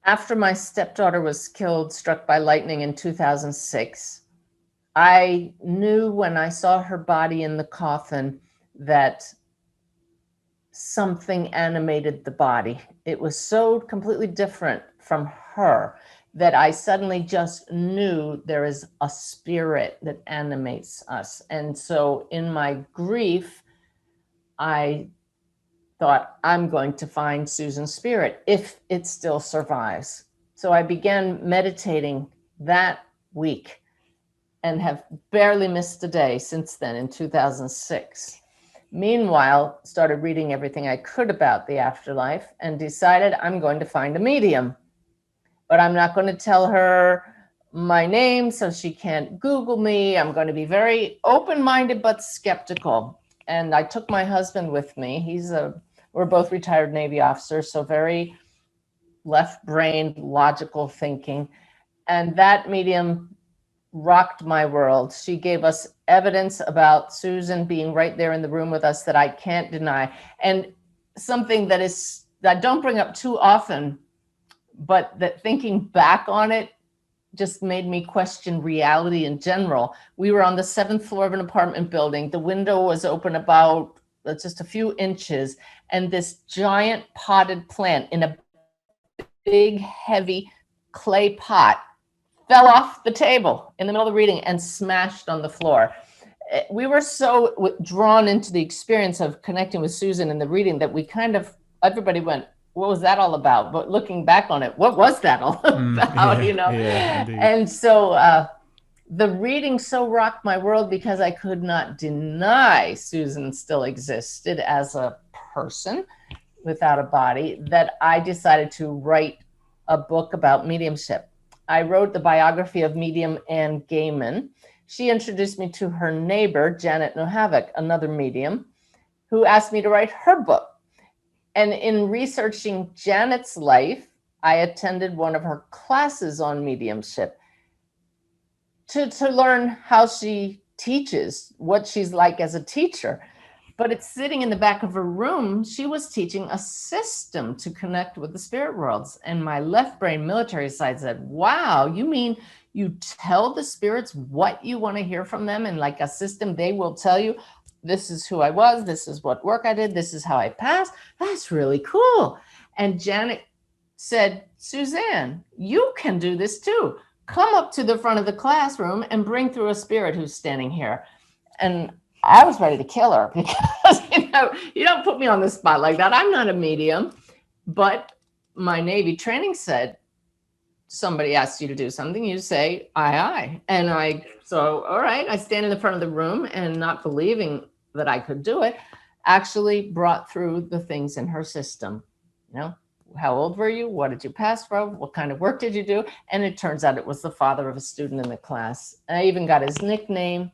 After my stepdaughter was killed, struck by lightning in 2006, I knew when I saw her body in the coffin that something animated the body. It was so completely different from her that I suddenly just knew there is a spirit that animates us. And so in my grief, I thought, I'm going to find Susan's spirit if it still survives. So I began meditating that week and have barely missed a day since then in 2006. Meanwhile, started reading everything I could about the afterlife and decided I'm going to find a medium. But I'm not going to tell her my name so she can't Google me. I'm going to be very open-minded but skeptical. And I took my husband with me. We're both retired Navy officers, so very left-brained, logical thinking. And that medium rocked my world. She gave us evidence about Susan being right there in the room with us that I can't deny. And something that I don't bring up too often, but that thinking back on it just made me question reality in general. We were on the 7th floor of an apartment building. The window was open about just a few inches, and this giant potted plant in a big, heavy clay pot fell off the table in the middle of the reading and smashed on the floor. We were so drawn into the experience of connecting with Susan in the reading that we everybody went, what was that all about? But looking back on it, what was that all about, Yeah, And so the reading so rocked my world because I could not deny Susan still existed as a person without a body, that I decided to write a book about mediumship. I wrote the biography of medium Anne Gaiman. She introduced me to her neighbor, Janet Nohavec, another medium, who asked me to write her book. And in researching Janet's life, I attended one of her classes on mediumship to learn how she teaches, what she's like as a teacher. But it's sitting in the back of her room. She was teaching a system to connect with the spirit worlds. And my left brain military side said, wow, you mean you tell the spirits what you want to hear from them? And like a system, they will tell you, this is who I was, this is what work I did, this is how I passed. That's really cool. And Janet said, Suzanne, you can do this too. Come up to the front of the classroom and bring through a spirit who's standing here. And I was ready to kill her because, you don't put me on the spot like that. I'm not a medium. But my Navy training said, somebody asks you to do something, you say, aye, aye. And all right, I stand in the front of the room and not believing that I could do it, actually brought through the things in her system. How old were you? What did you pass from? What kind of work did you do? And it turns out it was the father of a student in the class. I even got his nickname.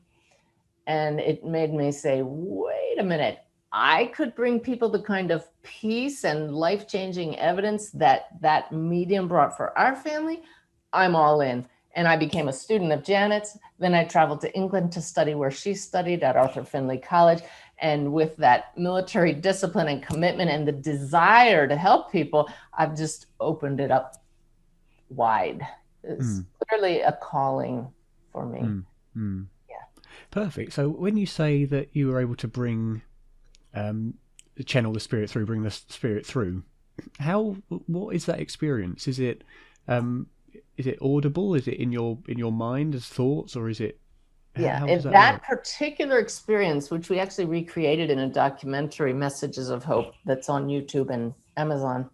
And it made me say, wait a minute, I could bring people the kind of peace and life-changing evidence that medium brought for our family. I'm all in. And I became a student of Janet's. Then I traveled to England to study where she studied at Arthur Findlay College. And with that military discipline and commitment and the desire to help people, I've just opened it up wide. It's clearly a calling for me. Perfect. So when you say that you were able to channel the spirit through, bring the spirit through, what is that experience? Is it audible? Is it in your mind as thoughts, or is it? Yeah, that particular experience, which we actually recreated in a documentary, Messages of Hope, that's on YouTube and Amazon.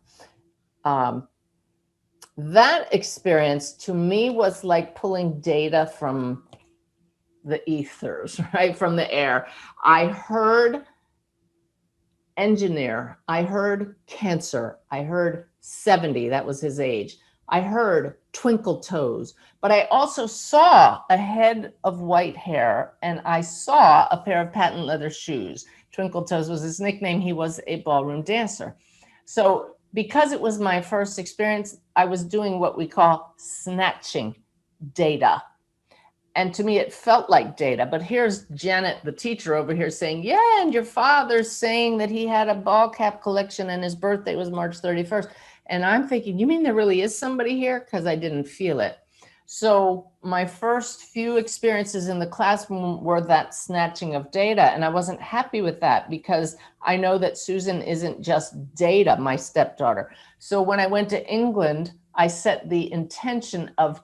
That experience to me was like pulling data from the ethers, right? From the air. I heard engineer, I heard cancer, I heard 70, that was his age. I heard twinkle toes, but I also saw a head of white hair, and I saw a pair of patent leather shoes. Twinkle Toes was his nickname. He was a ballroom dancer. So because it was my first experience, I was doing what we call snatching data. And to me, it felt like data. But here's Janet, the teacher over here saying, yeah, and your father's saying that he had a ball cap collection and his birthday was March 31st. And I'm thinking, you mean there really is somebody here? Because I didn't feel it. So my first few experiences in the classroom were that snatching of data. And I wasn't happy with that because I know that Susan isn't just data, my stepdaughter. So when I went to England, I set the intention of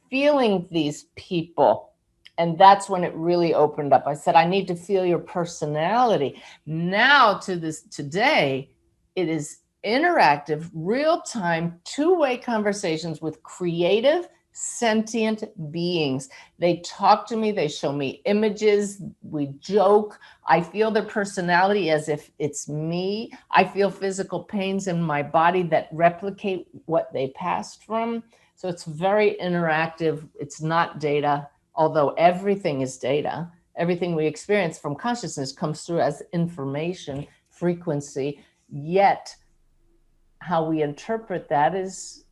feeling these people. And that's when it really opened up. I said, I need to feel your personality. Now to this today, it is interactive, real-time, two-way conversations with creative, sentient beings. They talk to me, they show me images, we joke. I feel their personality as if it's me. I feel physical pains in my body that replicate what they passed from. So it's very interactive. It's not data, although everything is data. Everything we experience from consciousness comes through as information, frequency, yet how we interpret that is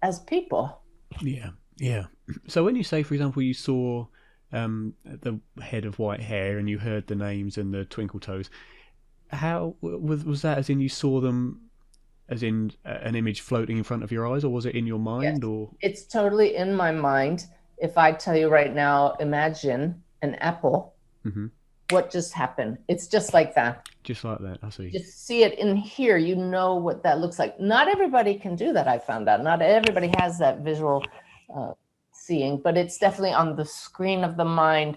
as people. Yeah, yeah. So when you say, for example, you saw the head of white hair and you heard the names and the twinkle toes, how was that? As in, you saw them as in an image floating in front of your eyes, or was it in your mind? Yes, or it's totally in my mind. If I tell you right now, imagine an apple, what just happened? It's just like that. Just like that, I see. Just see it in here, you know what that looks like. Not everybody can do that, I found out. Not everybody has that visual seeing, but it's definitely on the screen of the mind.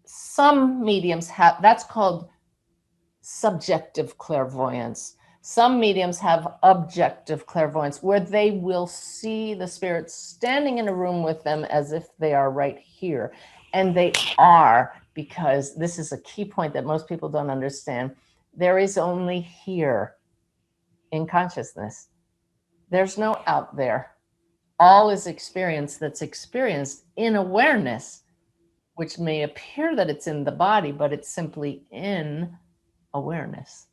Some mediums have, that's called subjective clairvoyance. Some mediums have objective clairvoyance, where they will see the spirits standing in a room with them as if they are right here. And they are, because this is a key point that most people don't understand. There is only here in consciousness. There's no out there. All is experience that's experienced in awareness, which may appear that it's in the body, but it's simply in awareness.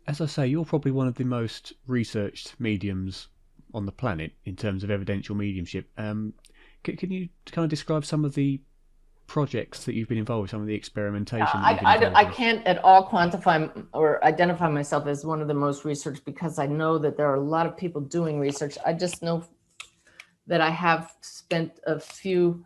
As I say, you're probably one of the most researched mediums on the planet in terms of evidential mediumship. Can you kind of describe some of the projects that you've been involved with, some of the experimentation that you've been involved I with? can't at all quantify or identify myself as one of the most researched, because I know that there are a lot of people doing research. I just know that I have spent a few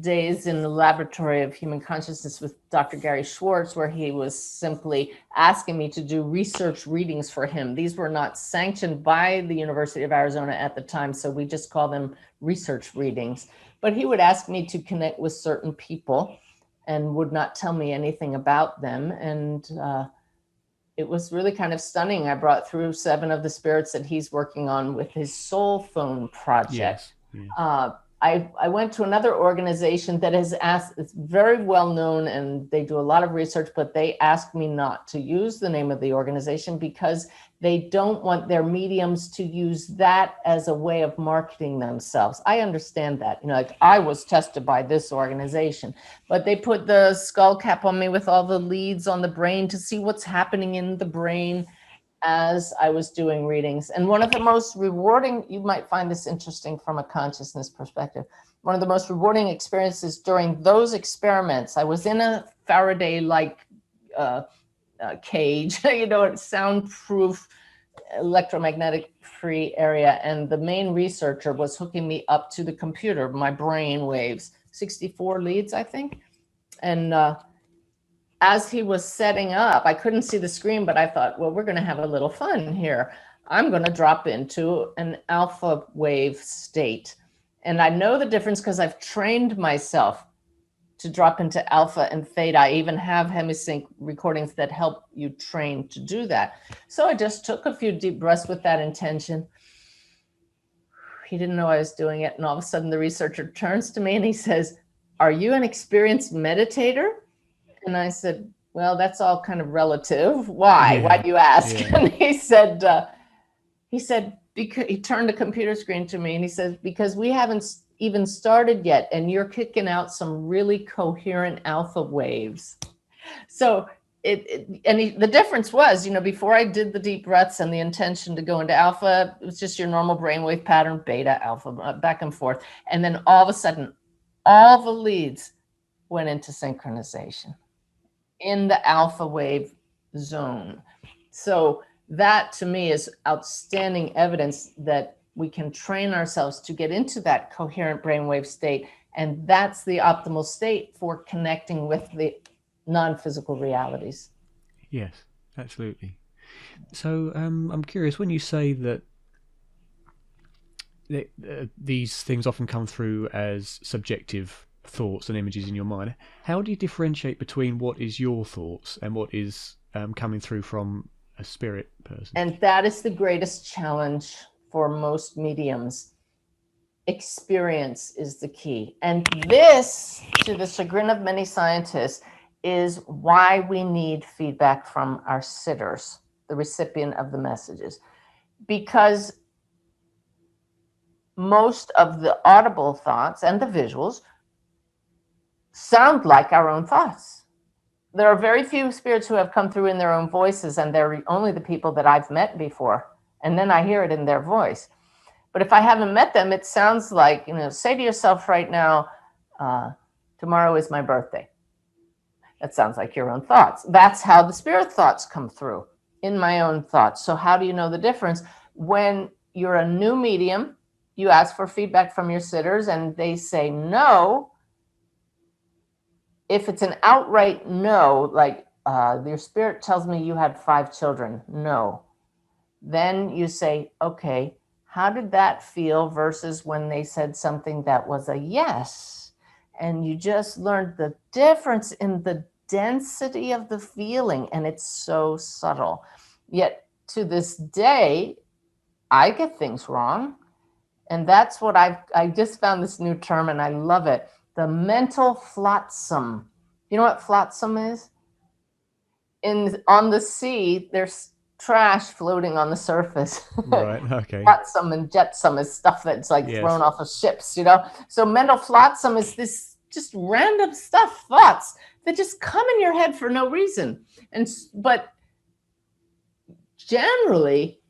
days in the laboratory of human consciousness with Dr. Gary Schwartz, where he was simply asking me to do research readings for him. These were not sanctioned by the University of Arizona at the time, so we just call them research readings. But he would ask me to connect with certain people and would not tell me anything about them. And it was really kind of stunning. I brought through 7 of the spirits that he's working on with his soul phone project. Yes. I went to another organization that has asked, it's very well known and they do a lot of research, but they asked me not to use the name of the organization because they don't want their mediums to use that as a way of marketing themselves. I understand that, like I was tested by this organization, but they put the skull cap on me with all the leads on the brain to see what's happening in the brain as I was doing readings. And one of the most rewarding, you might find this interesting from a consciousness perspective, one of the most rewarding experiences during those experiments, I was in a Faraday-like cage, soundproof, electromagnetic free area. And the main researcher was hooking me up to the computer, my brain waves, 64 leads, I think. And as he was setting up, I couldn't see the screen, but I thought, well, we're going to have a little fun here. I'm going to drop into an alpha wave state. And I know the difference because I've trained myself to drop into alpha and theta. I even have hemisync recordings that help you train to do that. So I just took a few deep breaths with that intention. He didn't know I was doing it. And all of a sudden the researcher turns to me and he says, "Are you an experienced meditator?" And I said, well, that's all kind of relative. Why? Yeah. Why do you ask? Yeah. And he said, because he turned the computer screen to me and he says, because we haven't even started yet, and you're kicking out some really coherent alpha waves. So the difference was, before I did the deep breaths and the intention to go into alpha, it was just your normal brainwave pattern, beta, alpha, back and forth. And then all of a sudden, all the leads went into synchronization in the alpha wave zone. So that to me is outstanding evidence that we can train ourselves to get into that coherent brainwave state. And that's the optimal state for connecting with the non-physical realities. Yes, absolutely. So I'm curious, when you say that these things often come through as subjective thoughts and images in your mind, how do you differentiate between what is your thoughts and what is coming through from a spirit person? And that is the greatest challenge for most mediums. Experience is the key. And this, to the chagrin of many scientists, is why we need feedback from our sitters, the recipient of the messages. Because most of the audible thoughts and the visuals sound like our own thoughts. There are very few spirits who have come through in their own voices, and they're only the people that I've met before. And then I hear it in their voice. But if I haven't met them, it sounds like, say to yourself right now, tomorrow is my birthday. That sounds like your own thoughts. That's how the spirit thoughts come through, in my own thoughts. So how do you know the difference? When you're a new medium, you ask for feedback from your sitters and they say no. If it's an outright no, like your spirit tells me you had 5 children, no. Then you say, okay, how did that feel versus when they said something that was a yes? And you just learned the difference in the density of the feeling, and it's so subtle. Yet to this day, I get things wrong. And that's what I just found this new term, and I love it. The mental flotsam. You know what flotsam is? On the sea, there's trash floating on the surface. Right, okay. Flotsam and jetsam is stuff that's like thrown off of ships, So mental flotsam is this just random stuff, thoughts that just come in your head for no reason. But generally,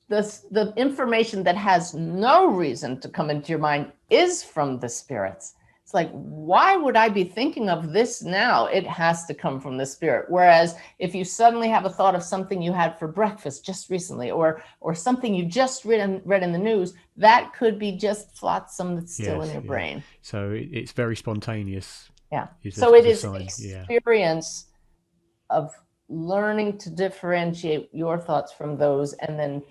the information that has no reason to come into your mind is from the spirits. It's like, why would I be thinking of this now? It has to come from the spirit. Whereas if you suddenly have a thought of something you had for breakfast just recently, or something you just read in the news, that could be just flotsam that's still in your brain. So it's very spontaneous. Yeah. So it is experience of learning to differentiate your thoughts from those, and then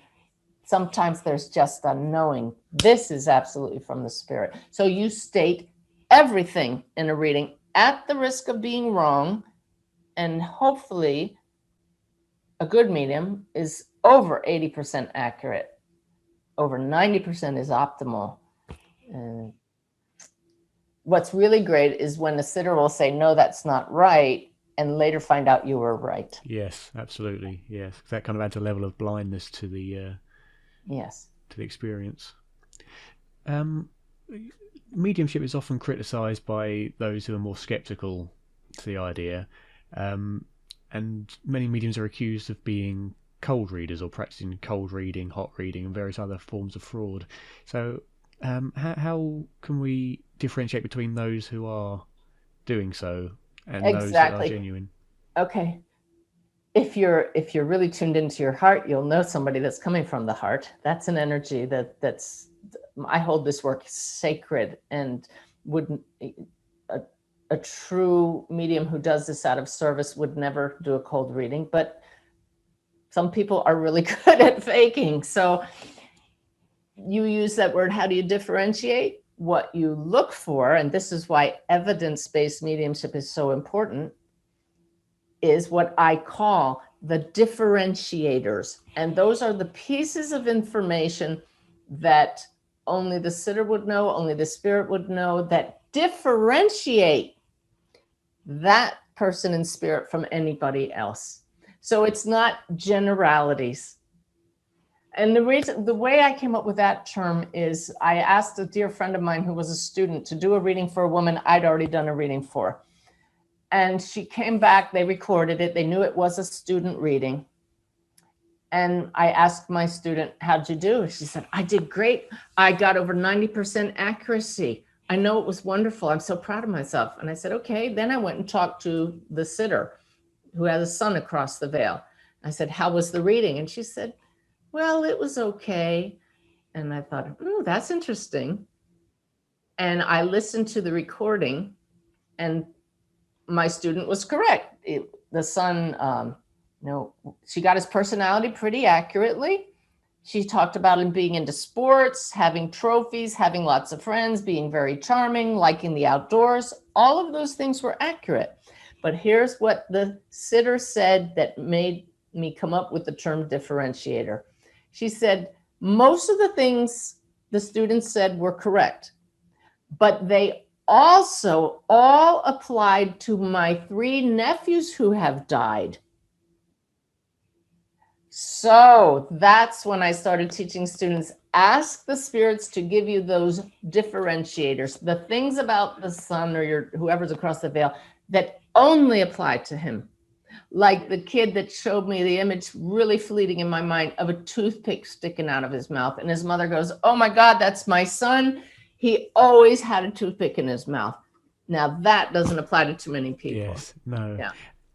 sometimes there's just a knowing this is absolutely from the spirit. So you state everything in a reading at the risk of being wrong, and hopefully a good medium is over 80% accurate. Over 90% is optimal. And what's really great is when the sitter will say, no, that's not right, and later find out you were right. Yes, absolutely. Yes. That kind of adds a level of blindness to the to the experience. Mediumship is often criticised by those who are more sceptical to the idea, and many mediums are accused of being cold readers or practicing cold reading, hot reading, and various other forms of fraud. So how can we differentiate between those who are doing so and those that are genuine? Okay. If you're really tuned into your heart, you'll know somebody that's coming from the heart. That's an energy that's I hold this work sacred, and wouldn't a true medium who does this out of service would never do a cold reading. But some people are really good at faking. So you use that word, how do you differentiate? What you look for, and this is why evidence-based mediumship is so important, is what I call the differentiators. And those are the pieces of information that only the sitter would know, only the spirit would know, that differentiate that person in spirit from anybody else. So it's not generalities. And the way I came up with that term is I asked a dear friend of mine who was a student to do a reading for a woman I'd already done a reading for. And she came back, they recorded it, they knew it was a student reading. And I asked my student, how'd you do? She said, I did great. I got over 90% accuracy. I know it was wonderful. I'm so proud of myself. And I said, okay. Then I went and talked to the sitter who has a son across the veil. I said, how was the reading? And she said, well, it was okay. And I thought, that's interesting. And I listened to the recording, and my student was correct. The son, she got his personality pretty accurately. She talked about him being into sports, having trophies, having lots of friends, being very charming, liking the outdoors. All of those things were accurate. But here's what the sitter said that made me come up with the term differentiator. She said, most of the things the students said were correct, but they also all applied to my 3 nephews who have died. So that's when I started teaching students, ask the spirits to give you those differentiators, the things about the son or whoever's across the veil that only apply to him. Like the kid that showed me the image, really fleeting in my mind, of a toothpick sticking out of his mouth. And his mother goes, oh my God, that's my son. He always had a toothpick in his mouth. Now that doesn't apply to too many people. Yes, no. Yeah.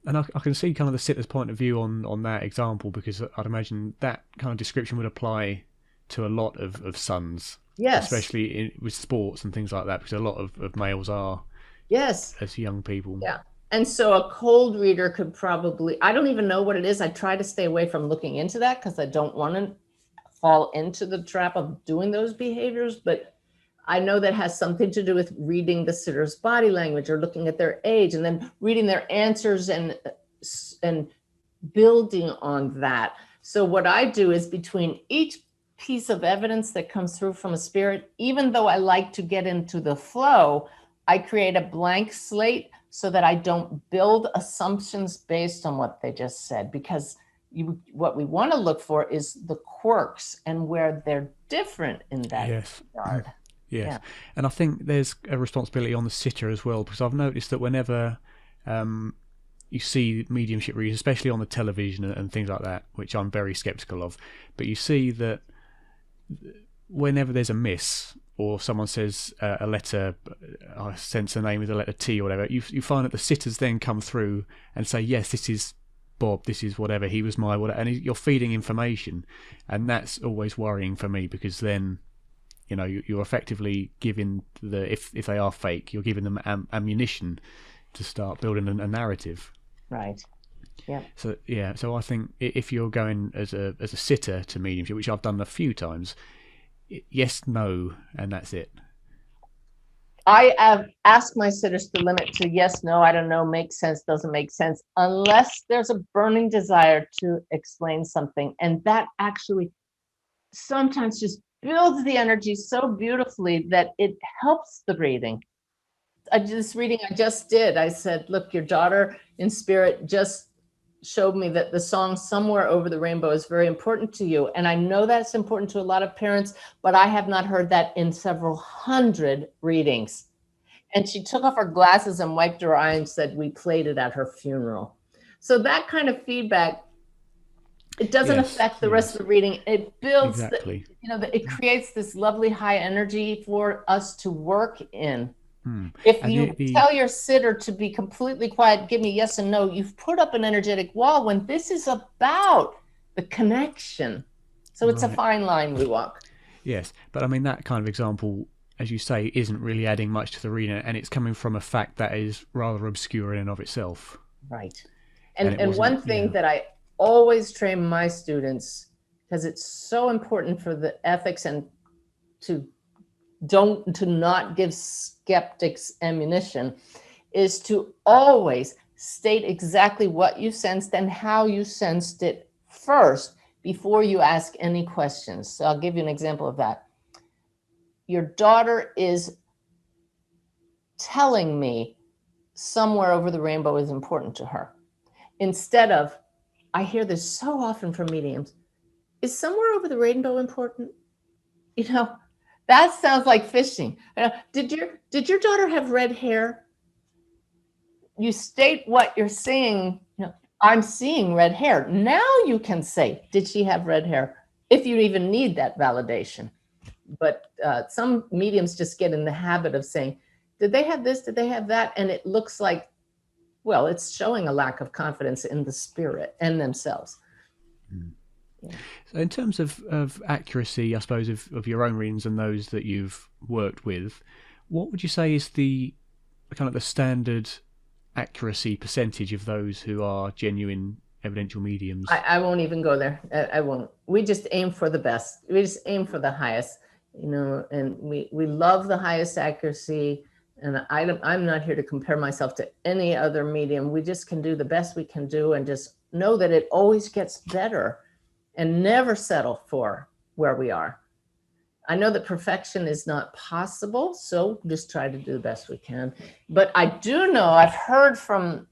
And I can see kind of the sitter's point of view on that example, because I'd imagine that kind of description would apply to a lot of sons. Yes. Especially with sports and things like that, because a lot of males are. Yes. As young people. Yeah. And so a cold reader could probably, I don't even know what it is. I try to stay away from looking into that because I don't want to fall into the trap of doing those behaviors. But I know that has something to do with reading the sitter's body language or looking at their age and then reading their answers and building on that. So what I do is between each piece of evidence that comes through from a spirit, even though I like to get into the flow, I create a blank slate so that I don't build assumptions based on what they just said, because what we want to look for is the quirks and where they're different in that regard. Yes. Yeah. And I think there's a responsibility on the sitter as well, because I've noticed that whenever you see mediumship readings, especially on the television and things like that, which I'm very skeptical of, but you see that whenever there's a miss, or someone says a letter, I sense a name with a letter T or whatever, you find that the sitters then come through and say, yes, this is Bob, this is whatever, he was my whatever, and you're feeding information. And that's always worrying for me, because then, you're effectively giving if they are fake, you're giving them ammunition to start building a narrative. Right. Yeah. So I think if you're going as a sitter to mediumship, which I've done a few times, yes, no, and that's it. I have asked my sitters to limit to yes, no, I don't know, makes sense, doesn't make sense, unless there's a burning desire to explain something. And that actually sometimes just builds the energy so beautifully that it helps the reading. This reading I just did, I said, look, your daughter in spirit just showed me that the song Somewhere Over the Rainbow is very important to you. And I know that's important to a lot of parents, but I have not heard that in several hundred readings. And she took off her glasses and wiped her eye and said, we played it at her funeral. So that kind of feedback, it doesn't affect the rest of the reading. It builds, it creates this lovely high energy for us to work in. If you tell your sitter to be completely quiet, give me yes and no, you've put up an energetic wall when this is about the connection. So it's a fine line we walk. Yes, but I mean, that kind of example, as you say, isn't really adding much to the reading, and it's coming from a fact that is rather obscure in and of itself. Right. And one thing that I always train my students, because it's so important for the ethics and to not give skeptics ammunition, is to always state exactly what you sensed and how you sensed it first before you ask any questions. So I'll give you an example of that. Your daughter is telling me somewhere over the rainbow is important to her. Instead of, I hear this so often from mediums, is somewhere over the rainbow important? You know, that sounds like fishing. Did your daughter have red hair? You state what you're seeing. You know, I'm seeing red hair. Now you can say, did she have red hair? If you even need that validation. But some mediums just get in the habit of saying, did they have this? Did they have that? And it looks like, well, it's showing a lack of confidence in the spirit and themselves. Mm. Yeah. So in terms of accuracy, I suppose, of your own readings and those that you've worked with, what would you say is the kind of the standard accuracy percentage of those who are genuine evidential mediums? I won't even go there. I won't. We just aim for the best. We just aim for the highest, you know, and we love the highest accuracy. And I'm not here to compare myself to any other medium. We just can do the best we can do and just know that it always gets better and never settle for where we are. I know that perfection is not possible, so just try to do the best we can. But I do know, I've heard from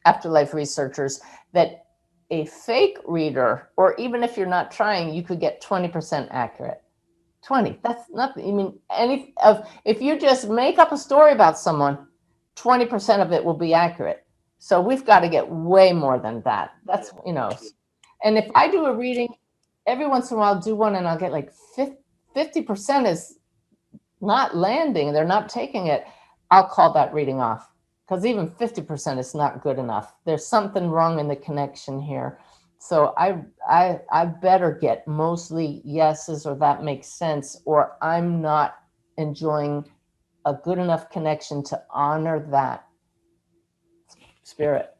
afterlife researchers that a fake reader, or even if you're not trying, you could get 20% accurate. 20, that's nothing. I mean, if you just make up a story about someone, 20% of it will be accurate. So we've got to get way more than that. That's, you know, and if I do a reading, every once in a while I'll do one and I'll get like 50% is not landing, they're not taking it. I'll call that reading off, because even 50% is not good enough. There's something wrong in the connection here. So I better get mostly yeses, or that makes sense, or I'm not enjoying a good enough connection to honor that spirit.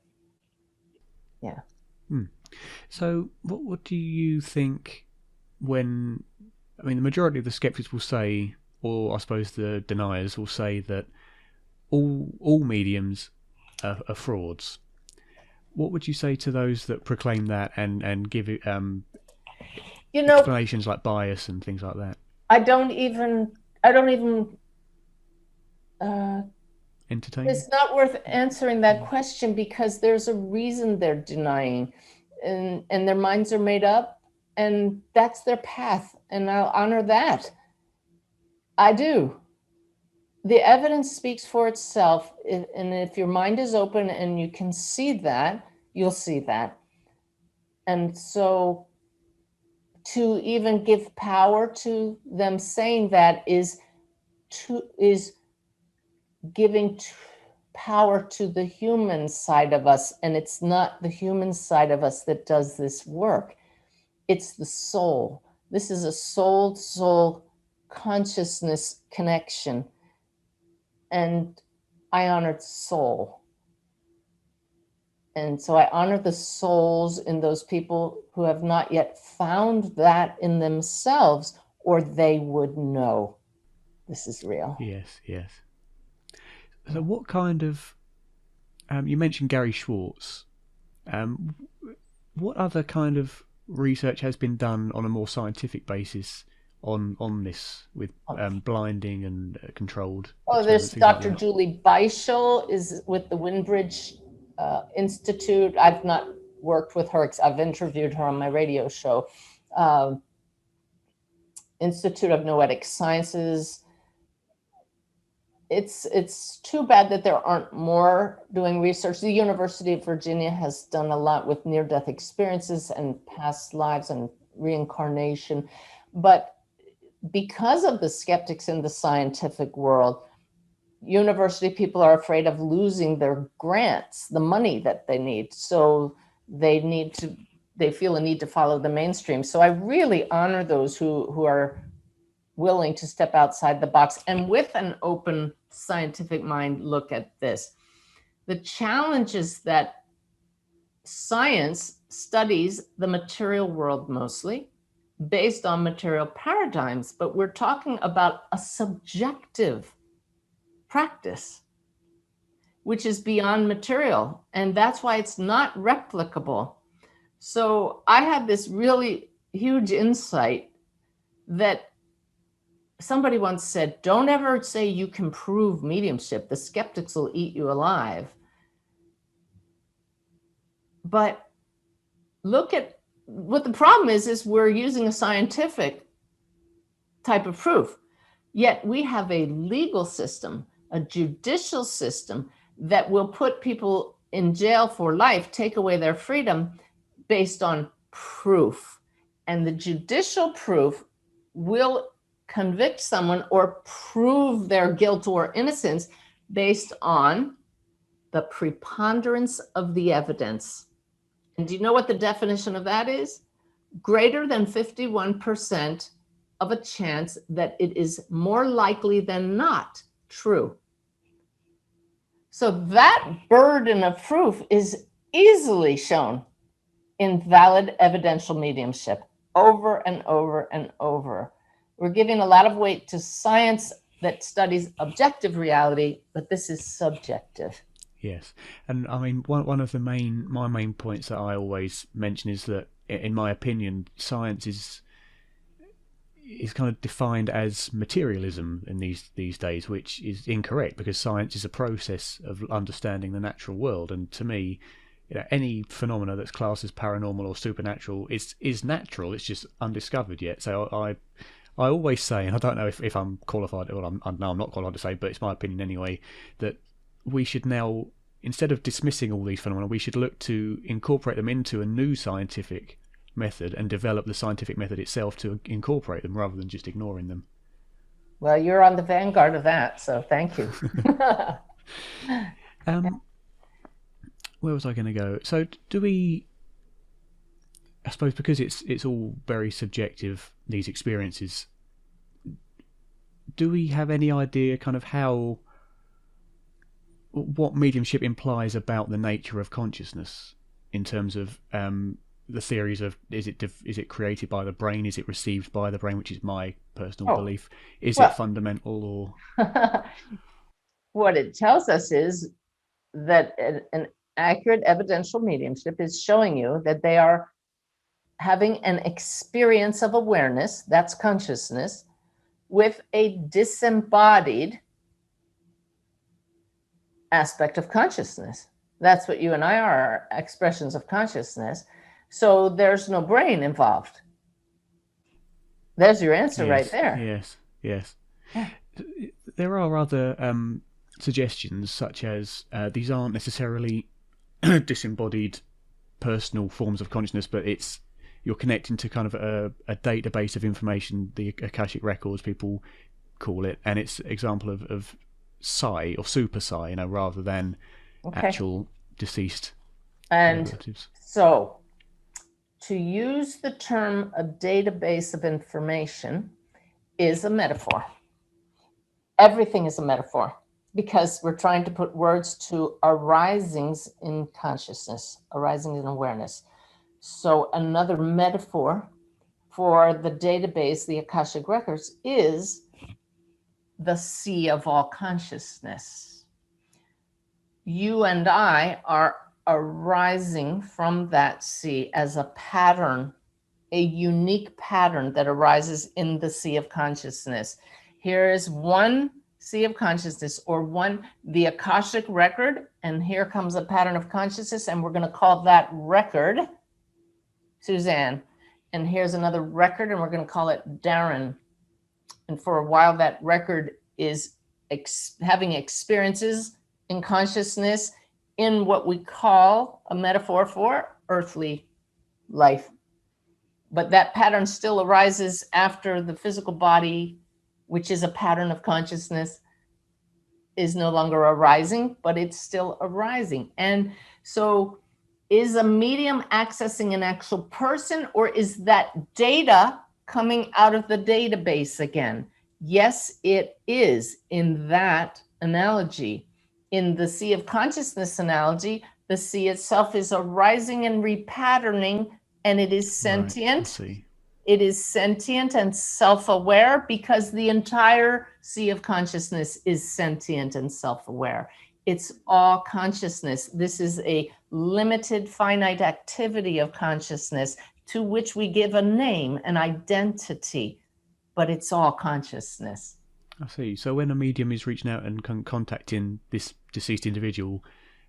Yeah. So what do you think when, I mean, the majority of the skeptics will say, or I suppose the deniers will say, that all mediums are frauds. What would you say to those that proclaim that and give it explanations like bias and things like that? I don't even entertain. It's not worth answering that question, because there's a reason they're denying, and their minds are made up, and that's their path, and I'll honor that. I do. The evidence speaks for itself, and if your mind is open and you can see that, you'll see that. And so to even give power to them saying that is giving power to the human side of us, and it's not the human side of us that does this work. It's the soul. This is a soul consciousness connection, and I honored soul. And so I honor the souls in those people who have not yet found that in themselves, or they would know this is real. Yes. So what kind of, you mentioned Gary Schwartz, what other kind of research has been done on a more scientific basis on this, with blinding and controlled? There's Dr. Like Julie Beischel is with the Windbridge Institute. I've not worked with her, I've interviewed her on my radio show. Institute of Noetic Sciences. It's too bad that there aren't more doing research. The University of Virginia has done a lot with near-death experiences and past lives and reincarnation. But because of the skeptics in the scientific world, university people are afraid of losing their grants, the money that they need. So they feel a need to follow the mainstream. So I really honor those who are willing to step outside the box and with an open scientific mind look at this. The challenge is that science studies the material world mostly based on material paradigms, but we're talking about a subjective practice, which is beyond material, and that's why it's not replicable. So I had this really huge insight that somebody once said, don't ever say you can prove mediumship. The skeptics will eat you alive. But look at what the problem is we're using a scientific type of proof. Yet we have a legal system, a judicial system that will put people in jail for life, take away their freedom based on proof. And the judicial proof will convict someone or prove their guilt or innocence based on the preponderance of the evidence. And do you know what the definition of that is? Greater than 51% of a chance that it is more likely than not true. So that burden of proof is easily shown in valid evidential mediumship over and over and over. We're giving a lot of weight to science that studies objective reality, but this is subjective. Yes, and I mean one of my main points that I always mention is that, in my opinion, science is kind of defined as materialism in these days, which is incorrect, because science is a process of understanding the natural world, and to me, any phenomena that's classed as paranormal or supernatural is natural. It's just undiscovered yet. So I always say, and I don't know if I'm qualified, or I'm not qualified to say, but it's my opinion anyway, that we should now, instead of dismissing all these phenomena, we should look to incorporate them into a new scientific method and develop the scientific method itself to incorporate them rather than just ignoring them. Well, you're on the vanguard of that, so thank you. Where was I going to go? So do we, I suppose because it's all very subjective, these experiences, do we have any idea kind of what mediumship implies about the nature of consciousness, in terms of the theories of, is it created by the brain, is it received by the brain, which is my personal belief, is it fundamental, or what it tells us is that an accurate evidential mediumship is showing you that they are having an experience of awareness, that's consciousness, with a disembodied aspect of consciousness. That's what you and I are, expressions of consciousness. So there's no brain involved. There's your answer right there. Yes. Yeah. There are other suggestions, such as these aren't necessarily disembodied personal forms of consciousness, but you're connecting to kind of a database of information, the Akashic Records people call it, and it's an example of psi or super psi, rather than actual deceased relatives. So to use the term a database of information is a metaphor. Everything is a metaphor, because we're trying to put words to arisings in consciousness, arising in awareness. So another metaphor for the database, the Akashic Records, is the sea of all consciousness. You and I are arising from that sea as a pattern, a unique pattern that arises in the sea of consciousness. Here is one sea of consciousness, or the Akashic record, and here comes a pattern of consciousness, and we're going to call that record Suzanne. And here's another record, and we're going to call it Darren. And for a while, that record is having experiences in consciousness in what we call a metaphor for earthly life. But that pattern still arises after the physical body, which is a pattern of consciousness, is no longer arising, but it's still arising. And so is a medium accessing an actual person, or is that data coming out of the database again? Yes, it is, in that analogy. In the sea of consciousness analogy, the sea itself is arising and repatterning, and it is sentient. Right, it is sentient and self-aware, because the entire sea of consciousness is sentient and self-aware. It's all consciousness. This is a limited, finite activity of consciousness to which we give a name, an identity. but it's all consciousness. I see. So when a medium is reaching out and contacting this deceased individual,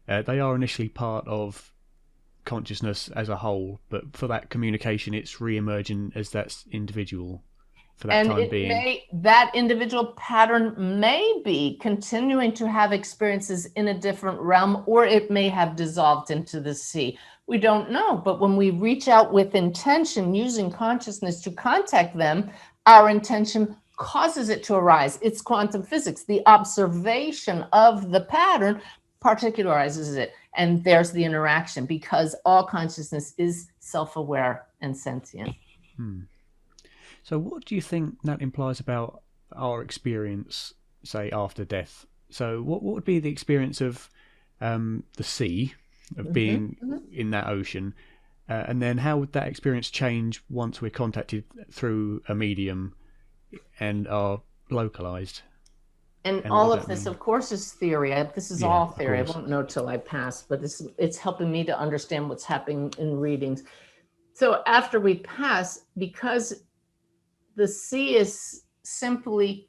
they are initially part of consciousness as a whole, but for that communication, it's re-emerging as that individual for that And time being. that individual pattern may be continuing to have experiences in a different realm, or it may have dissolved into the sea. We don't know. But when we reach out with intention, using consciousness to contact them, our intention causes it to arise. It's quantum physics. The observation of the pattern particularizes it. And there's the interaction, because all consciousness is self-aware and sentient. So what do you think that implies about our experience, say, after death? So what would be the experience of the sea, of being in that ocean? And then how would that experience change once we're contacted through a medium and are localized? And all of this, of course, is theory. This is all theory. I won't know till I pass, but it's helping me to understand what's happening in readings. So after we pass, because the sea is simply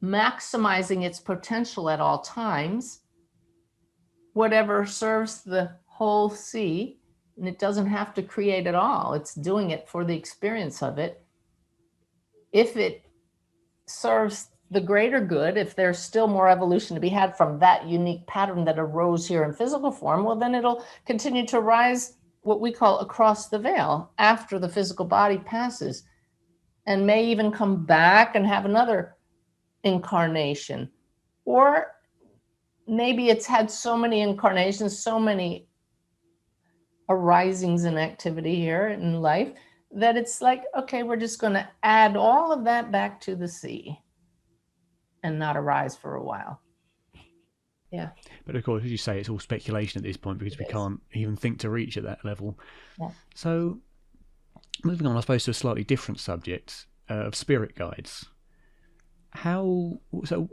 maximizing its potential at all times, whatever serves the whole sea, and it doesn't have to create at all. It's doing it for the experience of it. If it serves the greater good, if there's still more evolution to be had from that unique pattern that arose here in physical form, well, then it'll continue to rise what we call across the veil after the physical body passes, and may even come back and have another incarnation. Or maybe it's had so many incarnations, so many arisings in activity here in life, that it's like, okay, we're just going to add all of that back to the sea and not arise for a while. Yeah. But of course, as you say, it's all speculation at this point, because we can't even think to reach at that level. Yeah. So moving on, I suppose, to a slightly different subject of spirit guides. So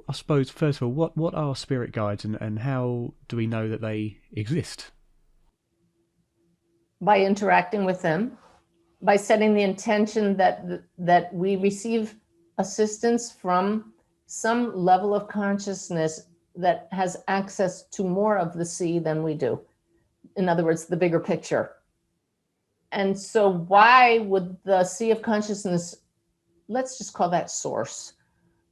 I suppose, first of all, what are spirit guides, and how do we know that they exist? By interacting with them, by setting the intention that we receive assistance from some level of consciousness that has access to more of the sea than we do. In other words, the bigger picture. And so why would the sea of consciousness, let's just call that source,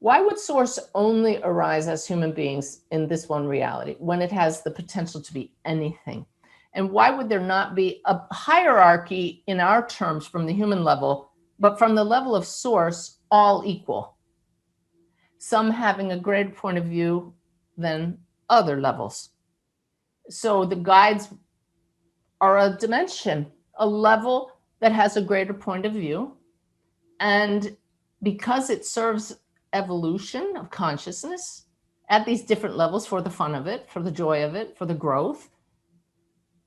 why would source only arise as human beings in this one reality when it has the potential to be anything? And why would there not be a hierarchy in our terms from the human level, but from the level of source, all equal? Some having a greater point of view than other levels. So the guides are a dimension, a level that has a greater point of view. And because it serves evolution of consciousness at these different levels for the fun of it, for the joy of it, for the growth,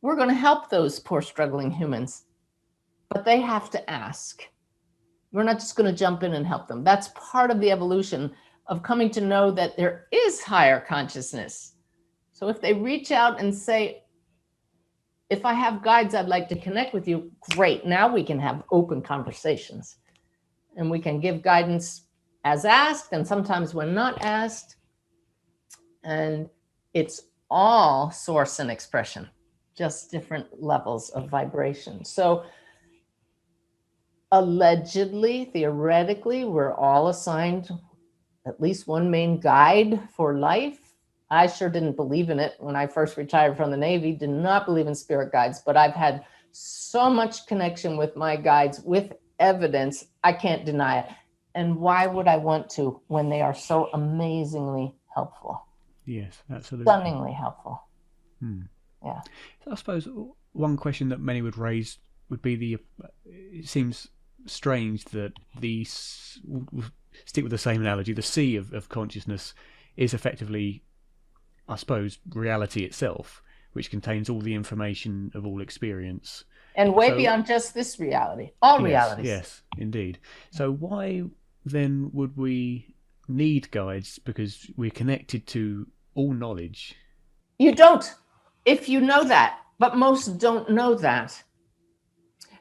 we're going to help those poor struggling humans. But they have to ask. We're not just going to jump in and help them. That's part of the evolution of coming to know that there is higher consciousness. So if they reach out and say, if I have guides, I'd like to connect with you, great. Now we can have open conversations, and we can give guidance as asked, and sometimes when not asked. And it's all source and expression, just different levels of vibration. So allegedly, theoretically, we're all assigned at least one main guide for life. I sure didn't believe in it when I first retired from the Navy, did not believe in spirit guides, but I've had so much connection with my guides with evidence, I can't deny it. And why would I want to when they are so amazingly helpful? Yes, absolutely. Stunningly helpful. Yeah. So I suppose one question that many would raise would be it seems strange that we'll stick with the same analogy, the sea of consciousness is effectively, I suppose, reality itself, which contains all the information of all experience. And way beyond just this reality, all realities. Yes, indeed. So why then would we need guides? Because we're connected to all knowledge. You don't, if you know that, but most don't know that.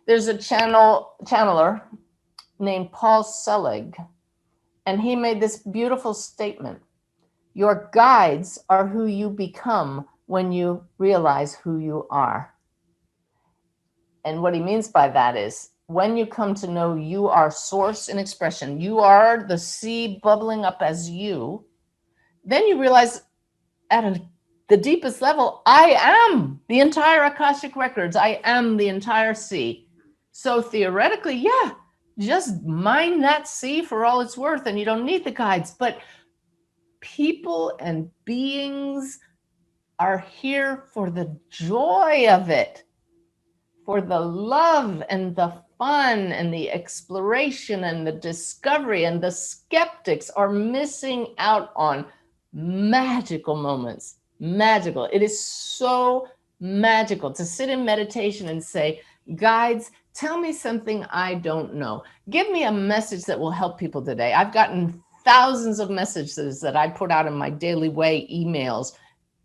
There's a channeler named Paul Selig, and he made this beautiful statement. Your guides are who you become when you realize who you are. And what he means by that is, when you come to know you are source and expression, you are the sea bubbling up as you, then you realize at the deepest level, I am the entire Akashic Records. I am the entire sea. So theoretically, yeah, just mine that sea for all it's worth, and you don't need the guides. But people and beings are here for the joy of it, for the love and the fun and the exploration and the discovery. And the skeptics are missing out on magical moments. Magical. It is so magical to sit in meditation and say, guides, tell me something I don't know. Give me a message that will help people today. I've gotten thousands of messages that I put out in my daily way emails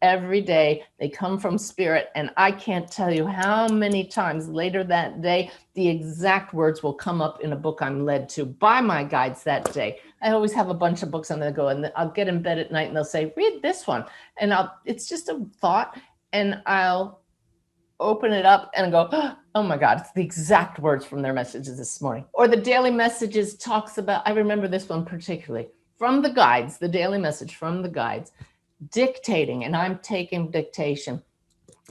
every day. They come from spirit, and I can't tell you how many times later that day the exact words will come up in a book I'm led to by my guides that day. I always have a bunch of books on the go, and I'll get in bed at night and they'll say, read this one, and it's just a thought, and I'll open it up and go, oh my God, it's the exact words from their messages this morning. Or the daily messages talks about, I remember this one particularly, from the guides, the daily message from the guides, dictating, and I'm taking dictation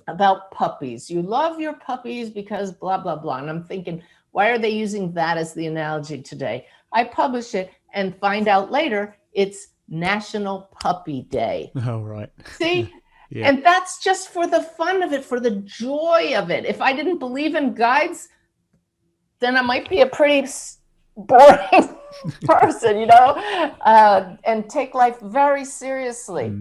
about puppies. You love your puppies because blah, blah, blah. And I'm thinking, why are they using that as the analogy today? I publish it and find out later it's National Puppy Day. Oh, right. See? Yeah. And that's just for the fun of it, for the joy of it. If I didn't believe in guides, then I might be a pretty boring person, and take life very seriously.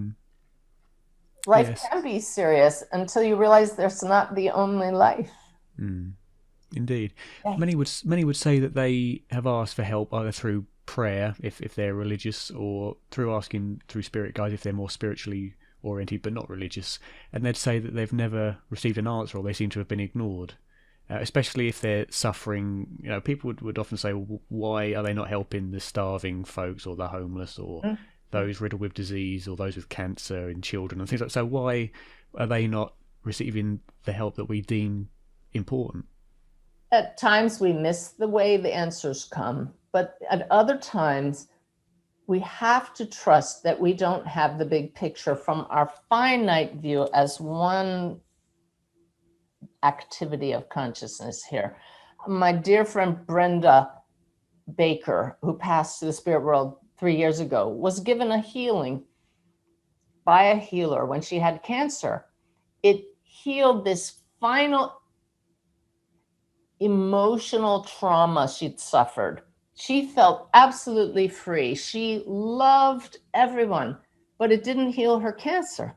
Life Yes. can be serious until you realize there's not the only life. Indeed. Yes. Many would say that they have asked for help either through prayer, if they're religious, or through asking through spirit guides if they're more spiritually oriented but not religious, and they'd say that they've never received an answer, or they seem to have been ignored. Especially if they're suffering, people would often say, well, why are they not helping the starving folks or the homeless or those riddled with disease or those with cancer in children and things like that? So why are they not receiving the help that we deem important? At times we miss the way the answers come, but at other times we have to trust that we don't have the big picture from our finite view as one activity of consciousness here. My dear friend Brenda Baker, who passed to the spirit world 3 years ago, was given a healing by a healer when she had cancer. It healed this final emotional trauma she'd suffered. She felt absolutely free. She loved everyone, but it didn't heal her cancer.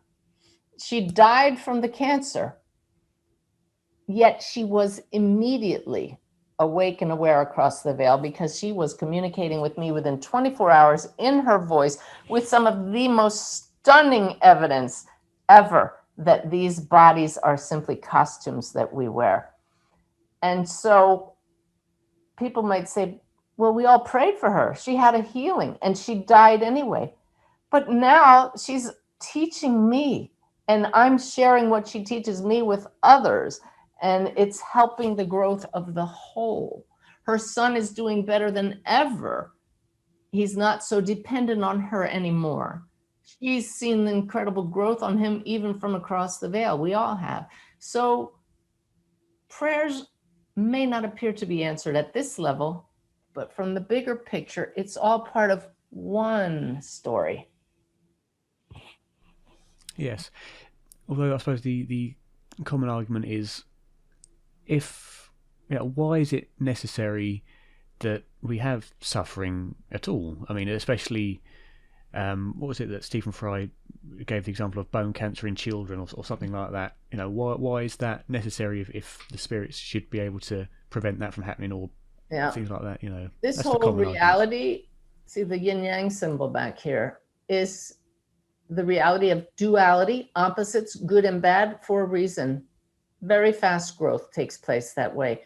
She died from the cancer. Yet she was immediately awake and aware across the veil, because she was communicating with me within 24 hours in her voice with some of the most stunning evidence ever that these bodies are simply costumes that we wear. And so people might say, well, we all prayed for her. She had a healing and she died anyway. But now she's teaching me, and I'm sharing what she teaches me with others. And it's helping the growth of the whole. Her son is doing better than ever. He's not so dependent on her anymore. She's seen the incredible growth on him, even from across the veil. We all have. So prayers may not appear to be answered at this level, but from the bigger picture, it's all part of one story. Yes. Although I suppose the common argument is, why is it necessary that we have suffering at all? I mean, especially, what was it that Stephen Fry gave the example of bone cancer in children or something like that? Why is that necessary if the spirits should be able to prevent that from happening, or things like that? This whole reality, see the yin yang symbol back here, is the reality of duality, opposites, good and bad, for a reason. Very fast growth takes place that way.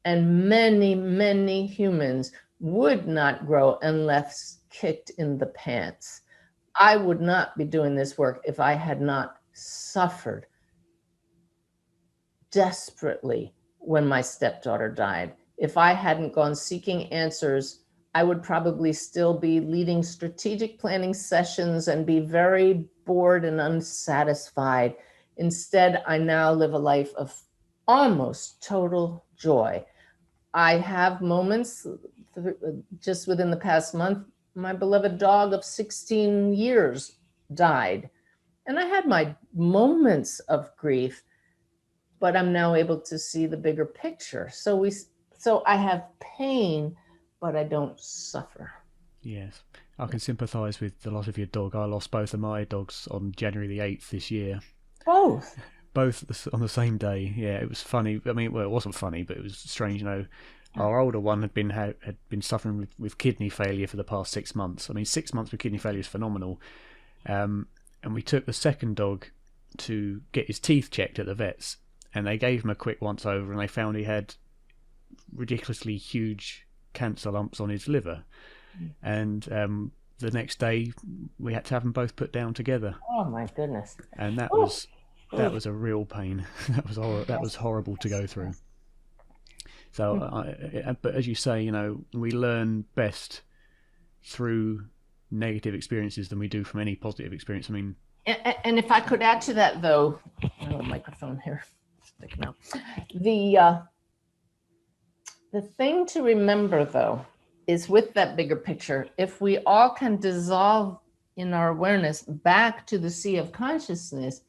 And many, many humans would not grow unless kicked in the pants. I would not be doing this work if I had not suffered desperately when my stepdaughter died. If I hadn't gone seeking answers, I would probably still be leading strategic planning sessions and be very bored and unsatisfied. Instead, I now live a life of almost total joy. I have moments, just within the past month, my beloved dog of 16 years died. And I had my moments of grief, but I'm now able to see the bigger picture. So I have pain, but I don't suffer. Yes. I can sympathise with the loss of your dog. I lost both of my dogs on January the 8th this year. Both? Both on the same day. Yeah, it was funny. I mean, well, it wasn't funny, but it was strange. Our older one had been suffering with kidney failure for the past 6 months. I mean, 6 months with kidney failure is phenomenal. And we took the second dog to get his teeth checked at the vets, and they gave him a quick once over, and they found he had ridiculously huge cancer lumps on his liver. And the next day we had to have them both put down together. Oh my goodness! And that was a real pain. That was horrible to go through. So, but as you say, we learn best through negative experiences than we do from any positive experience. I mean, and if I could add to that, though, microphone here sticking out. The thing to remember, though, is with that bigger picture, if we all can dissolve in our awareness back to the sea of consciousness,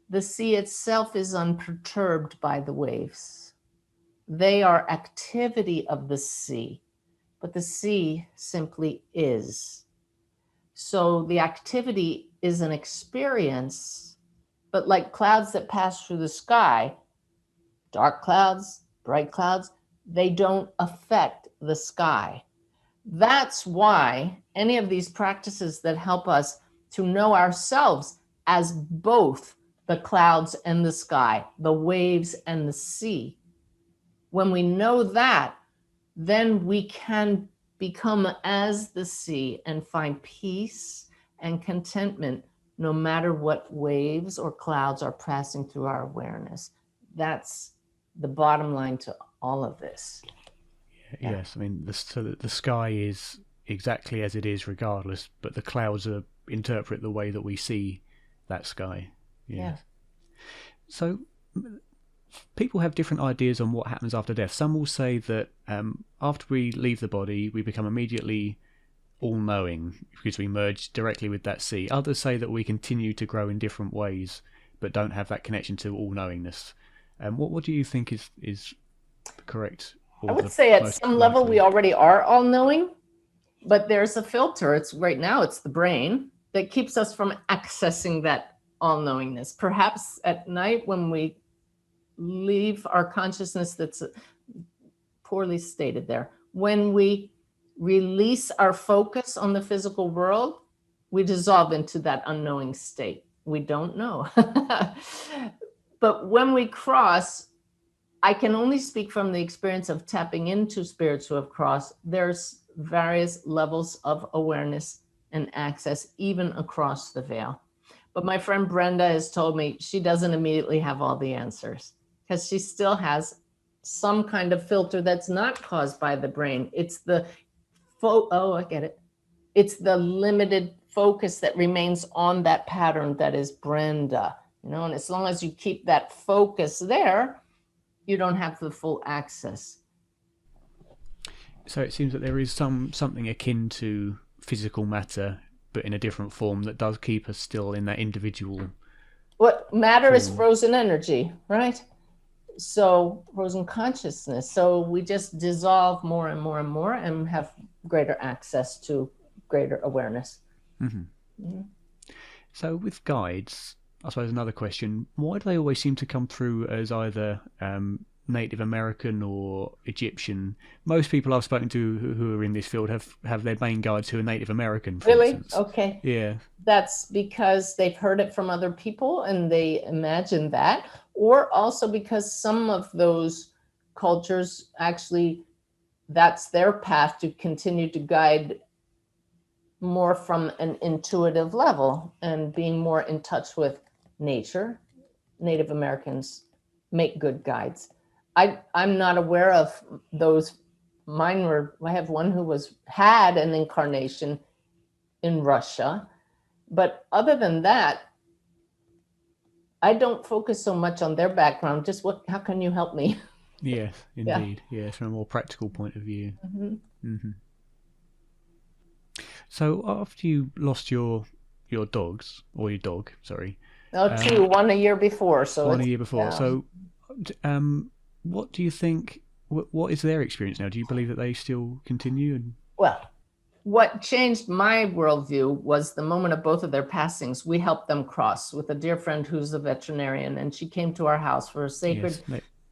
the sea itself is unperturbed by the waves. They are activity of the sea, but the sea simply is. So the activity is an experience, but like clouds that pass through the sky, dark clouds, bright clouds, they don't affect the sky. That's why any of these practices that help us to know ourselves as both the clouds and the sky, the waves and the sea, when we know that, then we can become as the sea and find peace and contentment no matter what waves or clouds are passing through our awareness. That's the bottom line to all of this. Yeah. Yes, I mean, the sky is exactly as it is regardless, but the clouds interpret the way that we see that sky. Yeah. So people have different ideas on what happens after death. Some will say that after we leave the body, we become immediately all-knowing because we merge directly with that sea. Others say that we continue to grow in different ways, but don't have that connection to all-knowingness. What do you think is correct? I would say at some level we already are all-knowing, but there's a filter. Right now it's the brain that keeps us from accessing that all-knowingness. Perhaps at night when we leave our consciousness, that's poorly stated there, when we release our focus on the physical world, we dissolve into that unknowing state. We don't know. But when we cross, I can only speak from the experience of tapping into spirits who have crossed. There's various levels of awareness and access, even across the veil. But my friend Brenda has told me she doesn't immediately have all the answers because she still has some kind of filter that's not caused by the brain. It's the, I get it. It's the limited focus that remains on that pattern that is Brenda, and as long as you keep that focus there, you don't have the full access. So it seems that there is something akin to physical matter, but in a different form that does keep us still in that individual. What matter is frozen energy, right? So frozen consciousness. So we just dissolve more and more and more and have greater access to greater awareness. Mm-hmm. Mm-hmm. So with guides, I suppose another question, why do they always seem to come through as either Native American or Egyptian? Most people I've spoken to who are in this field have their main guides who are Native American, for instance. Okay. Yeah. That's because they've heard it from other people and they imagine that, or also because some of those cultures actually, that's their path to continue to guide more from an intuitive level and being more in touch with nature. Native Americans make good guides. I'm not aware of those. Mine were, I have one who had an incarnation in Russia. But other than that, I don't focus so much on their background. Just how can you help me? Yes, indeed. Yeah. Yes, from a more practical point of view. Mm-hmm. Mm-hmm. So after you lost your dogs, or your dog, sorry. Oh, two, one a year before. So one a year before. Yeah. So, what do you think? What is their experience now? Do you believe that they still continue? Well, what changed my worldview was the moment of both of their passings. We helped them cross with a dear friend who's a veterinarian, and she came to our house for a sacred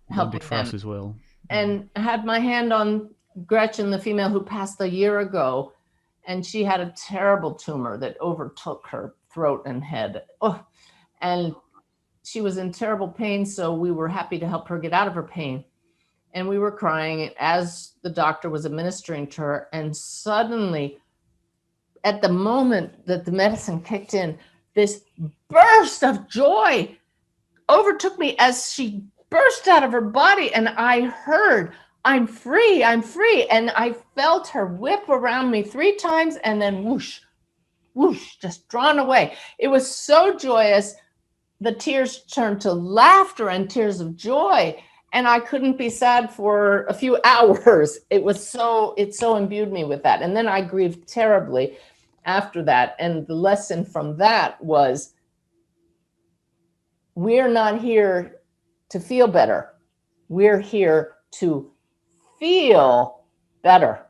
helping for us as well. And I had my hand on Gretchen, the female who passed a year ago, and she had a terrible tumor that overtook her throat and head. Oh, and she was in terrible pain, so we were happy to help her get out of her pain. And we were crying as the doctor was administering to her. And suddenly, at the moment that the medicine kicked in, this burst of joy overtook me as she burst out of her body. And I heard, I'm free, I'm free. And I felt her whip around me 3 times and then whoosh, whoosh, just drawn away. It was so joyous. The tears turned to laughter and tears of joy. And I couldn't be sad for a few hours. It so imbued me with that. And then I grieved terribly after that. And the lesson from that was, we're not here to feel better. We're here to feel better.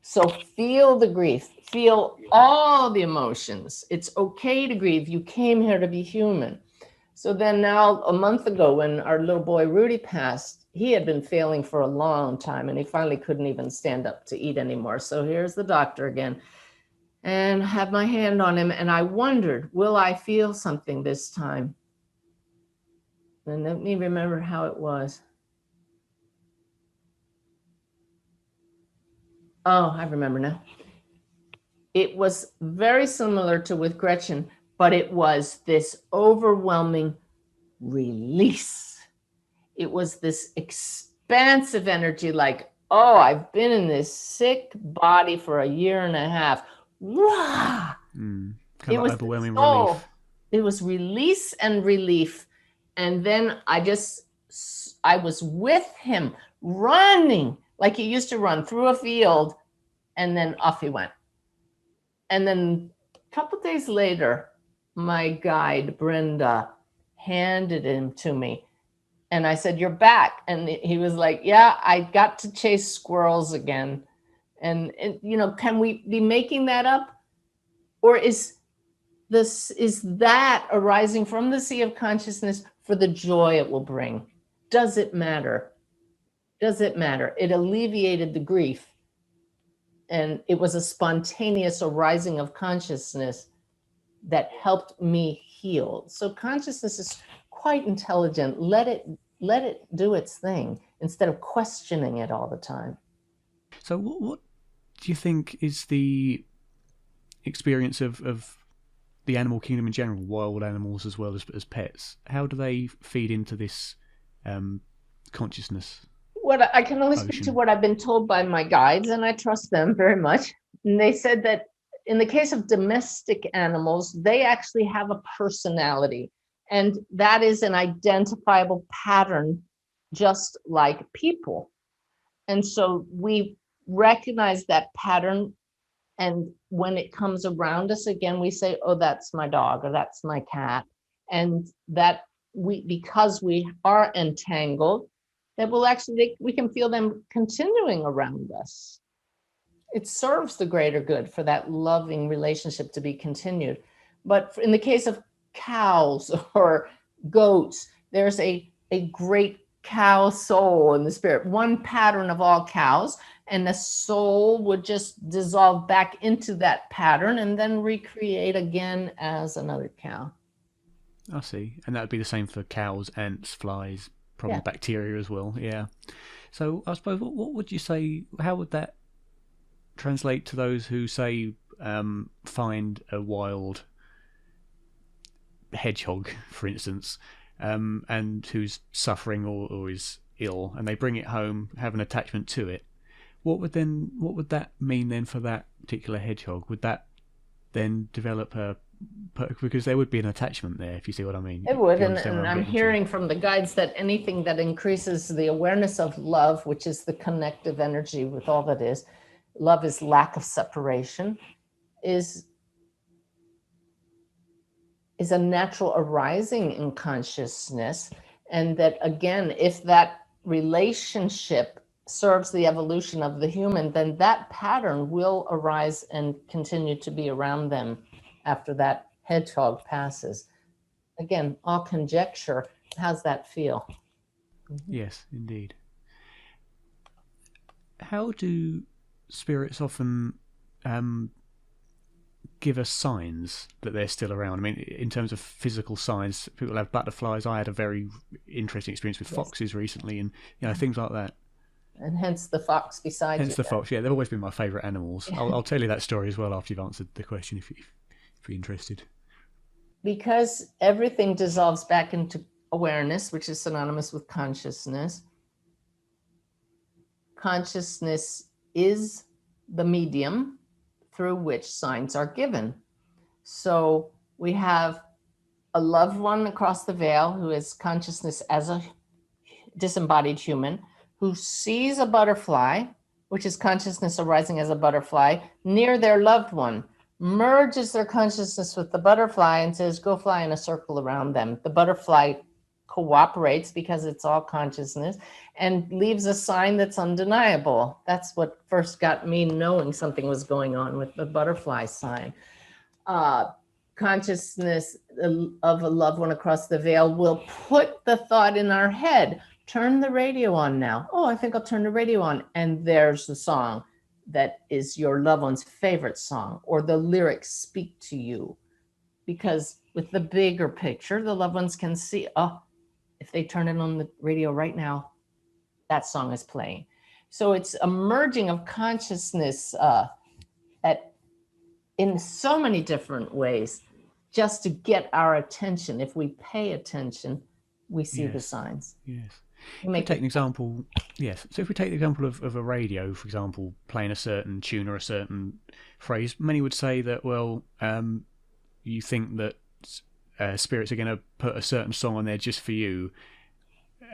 So feel the grief, feel all the emotions. It's okay to grieve. You came here to be human. So then now, a month ago, when our little boy Rudy passed, he had been failing for a long time, and he finally couldn't even stand up to eat anymore. So here's the doctor again, and I had my hand on him, and I wondered, will I feel something this time? And let me remember how it was. Oh, I remember now. It was very similar to with Gretchen, but it was this overwhelming release. It was this expansive energy, like, oh, I've been in this sick body for a year and a half. Wow. It was overwhelming relief. It was release and relief. And then I was with him running like he used to run through a field, and then off he went. And then a couple of days later, my guide, Brenda, handed him to me. And I said, you're back. And he was like, yeah, I got to chase squirrels again. And can we be making that up? Or is that arising from the sea of consciousness for the joy it will bring? Does it matter? Does it matter? It alleviated the grief. And it was a spontaneous arising of consciousness that helped me heal. So consciousness is quite intelligent. Let it do its thing instead of questioning it all the time. So what do you think is the experience of the animal kingdom in general, wild animals as well as pets? How do they feed into this consciousness? What I can only speak to what I've been told by my guides, and I trust them very much. And they said that in the case of domestic animals, they actually have a personality, and that is an identifiable pattern, just like people. And so we recognize that pattern, and when it comes around us again, we say, oh, that's my dog, or that's my cat. And that because we are entangled, that we can feel them continuing around us. It serves the greater good for that loving relationship to be continued. But in the case of cows or goats, there's a great cow soul in the spirit, one pattern of all cows, and the soul would just dissolve back into that pattern and then recreate again as another cow. I see. And that would be the same for cows, ants, flies, probably bacteria as well. Yeah. So I suppose, what would you say, how would that translate to those who say find a wild hedgehog, for instance, and who's suffering or is ill, and they bring it home, have an attachment to it? What would that mean then for that particular hedgehog? Would that then develop because there would be an attachment there, if you see what I mean? It would, and I'm hearing from the guides that anything that increases the awareness of love, which is the connective energy with all that is, love is lack of separation, is a natural arising in consciousness. And that, again, if that relationship serves the evolution of the human, then that pattern will arise and continue to be around them after that hedgehog passes. Again, all conjecture. How's that feel? Yes, indeed. How do spirits often give us signs that they're still around? I mean, in terms of physical signs, people have butterflies. I had a very interesting experience with foxes recently, and things like that. And hence the fox beside you. Hence the fox, yeah. They've always been my favourite animals. I'll tell you that story as well after you've answered the question, if you're interested. Because everything dissolves back into awareness, which is synonymous with consciousness. Consciousness is the medium through which signs are given. So we have a loved one across the veil who is consciousness as a disembodied human, who sees a butterfly, which is consciousness arising as a butterfly, near their loved one, merges their consciousness with the butterfly and says, go fly in a circle around them. The butterfly cooperates because it's all consciousness and leaves a sign that's undeniable. That's what first got me knowing something was going on with the butterfly sign. Consciousness of a loved one across the veil will put the thought in our head, turn the radio on now. Oh, I think I'll turn the radio on. And there's the song that is your loved one's favorite song, or the lyrics speak to you. Because with the bigger picture, the loved ones can see, oh, if they turn it on the radio right now, that song is playing. So it's a merging of consciousness in so many different ways, just to get our attention. If we pay attention, we see the signs. Yes. If we take an example, so if we take the example of a radio, for example, playing a certain tune or a certain phrase, many would say that, well, you think that spirits are going to put a certain song on there just for you.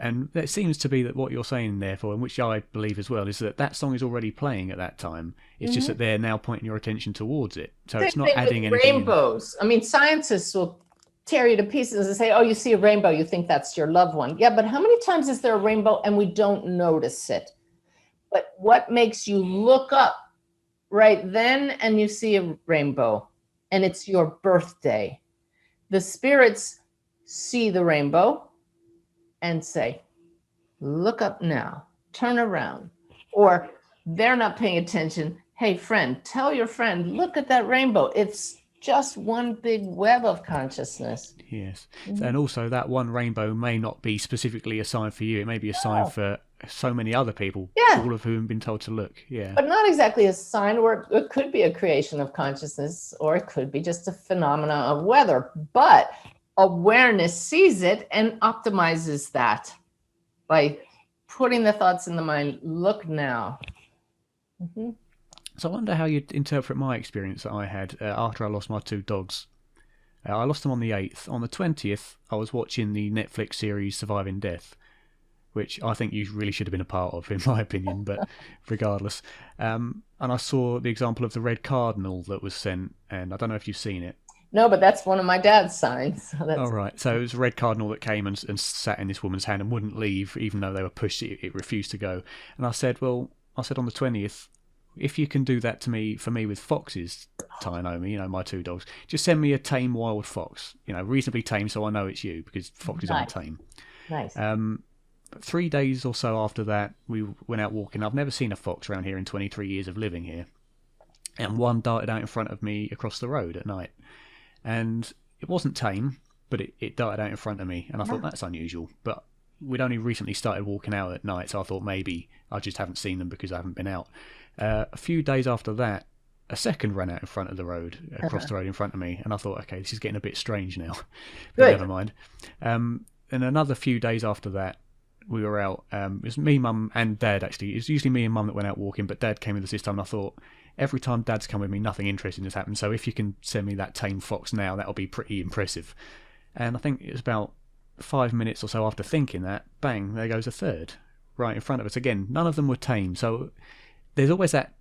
And it seems to be that what you're saying, therefore, and which I believe as well, is that song is already playing at that time. It's just that they're now pointing your attention towards it. So it's not adding anything. Rainbows. I mean, scientists will tear you to pieces and say, oh, you see a rainbow, you think that's your loved one. Yeah, but how many times is there a rainbow and we don't notice it? But what makes you look up right then and you see a rainbow and it's your birthday? The spirits see the rainbow and say, look up now, turn around. Or they're not paying attention. Hey, friend, tell your friend, look at that rainbow. It's just one big web of consciousness. Yes. And also that one rainbow may not be specifically a sign for you. It may be a sign for so many other people, all of whom have been told to look. Yeah. But not exactly a sign, or it could be a creation of consciousness, or it could be just a phenomena of weather. But awareness sees it and optimizes that by putting the thoughts in the mind. Look now. So I wonder how you'd interpret my experience that I had after I lost my two dogs. I lost them on the 8th. On the 20th, I was watching the Netflix series Surviving Death, which I think you really should have been a part of, in my opinion, but regardless. And I saw the example of the red cardinal that was sent, and I don't know if you've seen it. No, but that's one of my dad's signs. All right. So it was a red cardinal that came and sat in this woman's hand and wouldn't leave, even though they were pushed. It refused to go. And I said on the 20th, if you can do that for me with foxes, Tainomi, my two dogs, just send me a tame wild fox, reasonably tame, so I know it's you, because foxes aren't tame. Nice. 3 days or so after that, we went out walking. I've never seen a fox around here in 23 years of living here. And one darted out in front of me across the road at night. And it wasn't tame, but it darted out in front of me. And I thought, that's unusual. But we'd only recently started walking out at night, so I thought maybe I just haven't seen them because I haven't been out. A few days after that, a second ran out in front of the road, across the road in front of me, and I thought, okay, this is getting a bit strange now, but never mind. And another few days after that, we were out. It was me, Mum, and Dad, actually. It was usually me and Mum that went out walking, but Dad came with us this time, and I thought, every time Dad's come with me, nothing interesting has happened, so if you can send me that tame fox now, that'll be pretty impressive. And I think it was about 5 minutes or so after thinking that, bang, there goes a third, right in front of us. Again, none of them were tame, so there's always that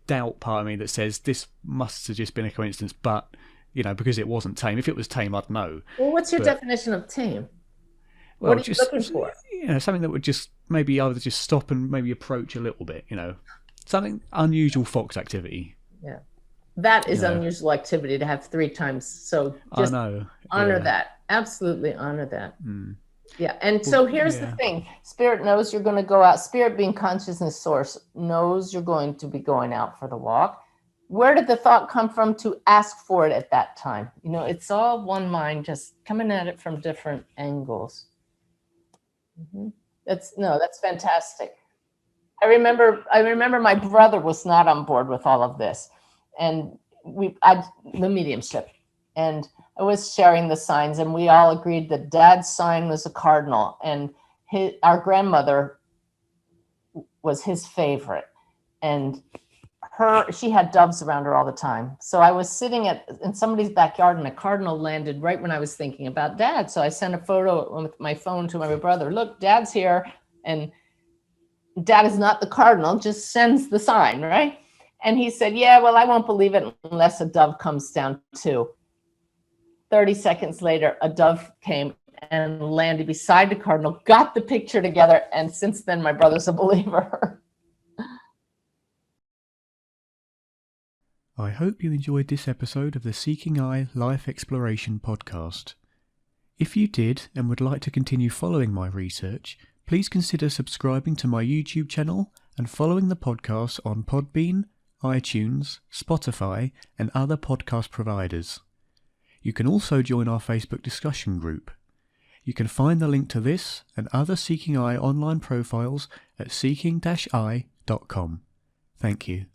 doubt part of me that says this must have just been a coincidence, but, you know, because it wasn't tame. If it was tame, I'd know. Well, what's your definition of tame? Well, what are you looking for? You know, something that would just maybe either just stop and maybe approach a little bit, you know. Something unusual fox activity. Yeah. That is unusual activity to have 3 times. So just honor that. Absolutely honor that. Mm. Yeah. And so here's the thing. Spirit knows you're going to go out. Spirit, being consciousness source, knows you're going to be going out for the walk. Where did the thought come from to ask for it at that time? You know, it's all one mind, just coming at it from different angles. Mm-hmm. That's fantastic. I remember my brother was not on board with all of this, and the mediumship, and I was sharing the signs, and we all agreed that Dad's sign was a cardinal, and our grandmother was his favorite, and she had doves around her all the time. So I was sitting in somebody's backyard, and a cardinal landed right when I was thinking about Dad. So I sent a photo with my phone to my brother. Look, Dad's here, and Dad is not the cardinal, just sends the sign, right? And he said, yeah, well, I won't believe it unless a dove comes down too. 30 seconds later, a dove came and landed beside the cardinal, got the picture together, and since then, my brother's a believer. I hope you enjoyed this episode of the Seeking Eye Life Exploration podcast. If you did and would like to continue following my research, please consider subscribing to my YouTube channel and following the podcast on Podbean, iTunes, Spotify, and other podcast providers. You can also join our Facebook discussion group. You can find the link to this and other Seeking Eye online profiles at seeking-eye.com. Thank you.